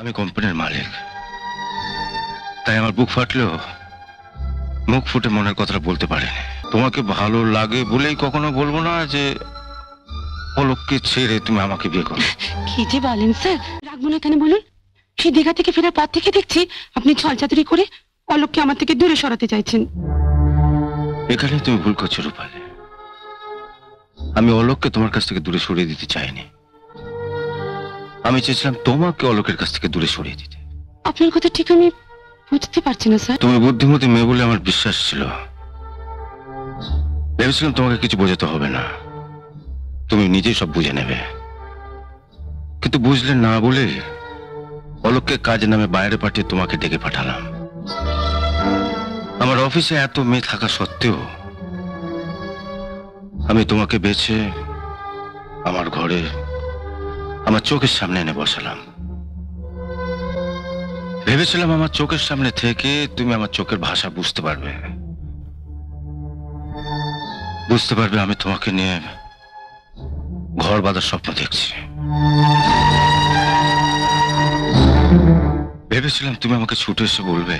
আমি কোম্পানির মালিক, তাই আমার বুক ফাটলেও মুখ ফুটে মনের কথাটা বলতে পারিনি। তোমাকে ভালো লাগে বলেই কখনো বলবো না যে অলোককে ছেড়ে তুমি আমাকে বিয়ে করো। কি যে বলেন স্যার, রাখবো না কেন বলুন? সেই দীঘা থেকে ফেরার পর থেকে দেখছি আপনি ছলচাতুরি করে অলোককে আমার থেকে দূরে সরাতে চাইছেন। এখানে তুমি ভুল করছো রূপালী। আমি অলোককে তোমার কাছ থেকে দূরে সরিয়ে দিতে চাইনি, আমি চেয়েছিলাম তোমাকে অলোকের কাছ থেকে দূরে সরিয়ে দিতে। আপনার কথা ঠিক আমি বুঝতে পারছি না স্যার। তুমি বুদ্ধিমতী মেয়ে বলে আমার বিশ্বাস ছিল, ভেবেছিলাম তোমাকে কিছু বোঝাতে হবে না, তুমি নিজেই সব বুঝে নেবে। কিন্তু বুঝলে না বলে অলোককে কাজের নামে বাইরে পাঠিয়ে তোমাকে ডেকে পাঠালাম। আমার অফিসে এত মেয়ে থাকা সত্ত্বেও আমি তোমাকে বেছে আমার ঘরে আমার চোখের সামনে এনে বসালাম। ভেবেছিলাম আমার চোখের সামনে থেকে তুমি আমার চোখের ভাষা বুঝতে পারবে আমি তোমাকে নিয়ে ঘর বাঁধার স্বপ্ন দেখছি। ভেবেছিলাম তুমি আমাকে ছুটে এসে বলবে,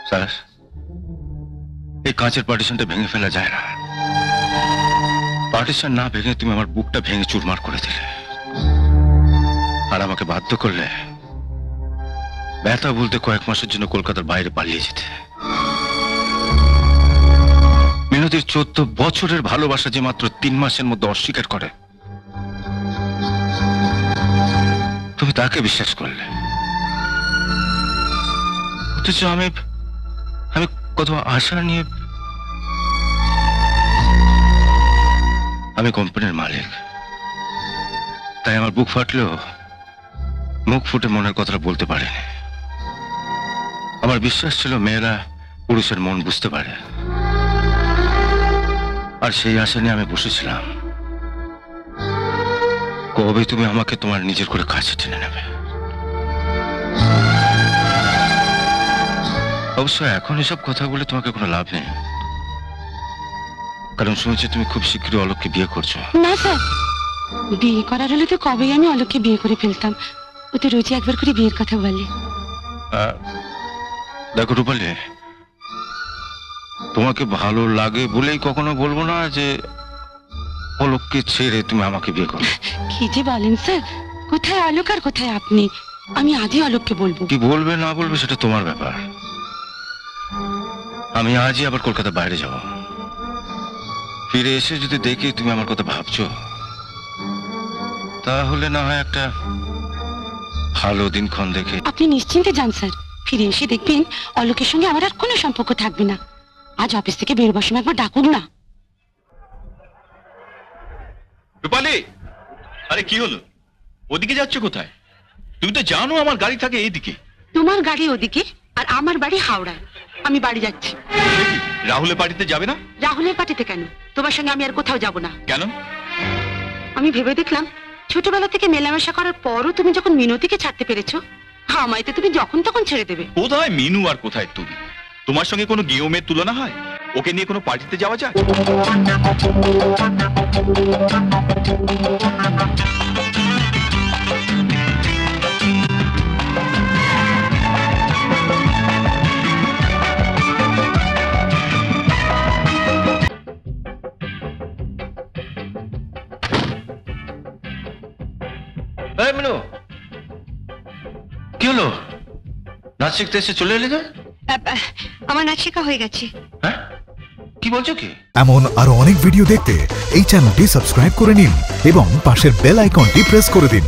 স্যার এই কাঁচের পার্টিশনটা ভেঙে ফেলা যায় না। পার্টিশন না ভেঙে তুমি আমার বুকটা ভেঙে চুরমার করে দিলে, আর আমাকে বাধ্য করলে ব্যথা বলতে কয়েক মাসের জন্য কলকাতার বাইরে পালিয়ে যেতে। মিনতির 14 বছরের ভালোবাসা যে মাত্র 3 মাসের মধ্যে অস্বীকার করে, তুমি তাকে বিশ্বাস করলে। অথচ আমি কত আশা নিয়ে। আমি কোম্পানির মালিক, তাই আমার বুক ফাটলেও মুখ ফুটে মনের কথাটা বলতে পারিনি। আমার বিশ্বাস ছিল মেয়েরা পুরুষের মন বুঝতে পারে, আর সেই আশা নিয়ে আমি বসেছিলাম কবে তুমি আমাকে তোমার নিজের করে কাছে টেনে নেবে। অবশ্য এখন এসব কথা বলে তোমাকে কোনো লাভ নেই, কারণ শুনেছি তুমি খুব শীঘ্রই অলোককে বিয়ে করছো। না স্যার, বিয়ে করার হলে তো কবেই আমি অলোককে বিয়ে করে ফেলতাম। ও তো রোজই একবার করে বিয়ের কথা বলে। দেখো রূপালী, তোমাকে ভালো লাগে বলেই কখনো বলবো না যে অলোককে ছেড়ে তুমি আমাকে বিয়ে করো। কি যে বলেন স্যার, কোথায় অলোক আর কোথায় আপনি? আমি আজই অলোককে বলবো। কি বলবে না বলবে সেটা তোমার ব্যাপার। আমি আজই আবার কলকাতা বাইরে যাব, ফিরে এসে যদি দেখি তুমি আমার কথা ভাবছো, তাহলে না হয় একটা ভালো দিনক্ষণ দেখে। আপনি নিশ্চিন্তে যান স্যার, ফিরে এসে দেখবেন অলোকের সঙ্গে আমার আর কোনো সম্পর্ক থাকবে না। আজ অফিস থেকে বেরোবার সময় একবার ডাকুন না। রূপালী, আরে কি হলো? ওদিকে যাচ্ছ কোথায়? তুমি তো জানো আমার গাড়ি থাকে এইদিকে। তোমার গাড়ি ওদিকে আর আমার বাড়ি হাওড়ায়। আমি বাড়ি যাচ্ছি। রাহুলের পার্টিতে যাবে না? রাহুলের পার্টিতে কেন? তোমার সঙ্গে আমি আর কোথাও যাব না। কেন? আমি ভেবে দেখলাম ছোটবেলা থেকে মেলামেশা করার পরও তুমি যখন মিনতিকে ছাড়তে পেরেছো, আমায় তো তুমি যখন তখন ছেড়ে দেবে। কোথায় মিনু আর কোথায় তুমি? তোমার সঙ্গে কোনো গিয়েমের তুলনা হয়? ওকে নিয়ে কোনো পার্টিতে যাওয়া যায়? মিনু, কি হলো? নাচ শিখতে এসে চলে এলে যে? আমার নাচ শেখা হয়ে গেছে। হ্যাঁ, কি বলছো কি? এমন আরো অনেক ভিডিও দেখতে এই চ্যানেলটি সাবস্ক্রাইব করে নিন এবং পাশের বেল আইকনটি প্রেস করে দিন।